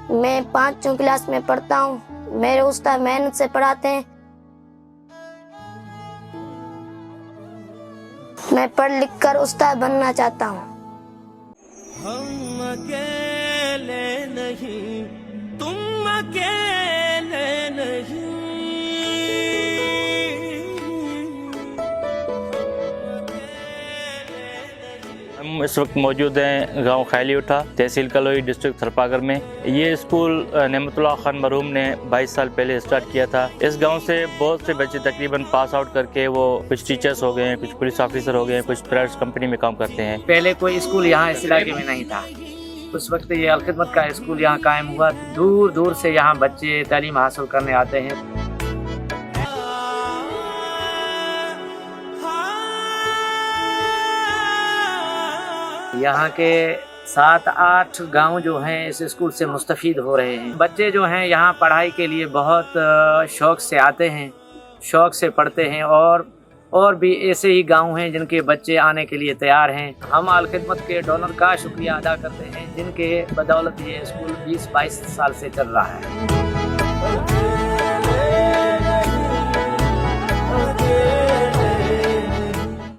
मैं 5वीं क्लास में पढ़ता हूँ। मेरे उस्ताद मेहनत से पढ़ाते हैं। मैं पढ़ लिख कर उस्ताद बनना चाहता हूँ। हम अकेले नहीं, तुम अकेले नहीं। हम इस वक्त मौजूद हैं गांव खैली उठा, तहसील कलोई, डिस्ट्रिक्ट थरपागर में। ये स्कूल नेमतुल्लाह खान मरहूम ने 22 साल पहले स्टार्ट किया था। इस गांव से बहुत से बच्चे तकरीबन पास आउट करके वो कुछ टीचर्स हो गए हैं, कुछ पुलिस ऑफिसर हो गए हैं, कुछ प्राइवेट कंपनी में काम करते हैं। पहले कोई स्कूल यहाँ इस इलाके में नहीं था। उस वक्त ये अलखिदमत का स्कूल यहाँ कायम हुआ। दूर दूर से यहाँ बच्चे तालीम हासिल करने आते हैं। यहाँ के 7-8 गांव जो हैं इस स्कूल से मुस्तफ़ीद हो रहे हैं। बच्चे जो हैं यहाँ पढ़ाई के लिए बहुत शौक़ से आते हैं, शौक़ से पढ़ते हैं। और भी ऐसे ही गांव हैं जिनके बच्चे आने के लिए तैयार हैं। हम अलखिदमत के डोनर का शुक्रिया अदा करते हैं जिनके बदौलत ये स्कूल 20-22 साल से चल रहा है।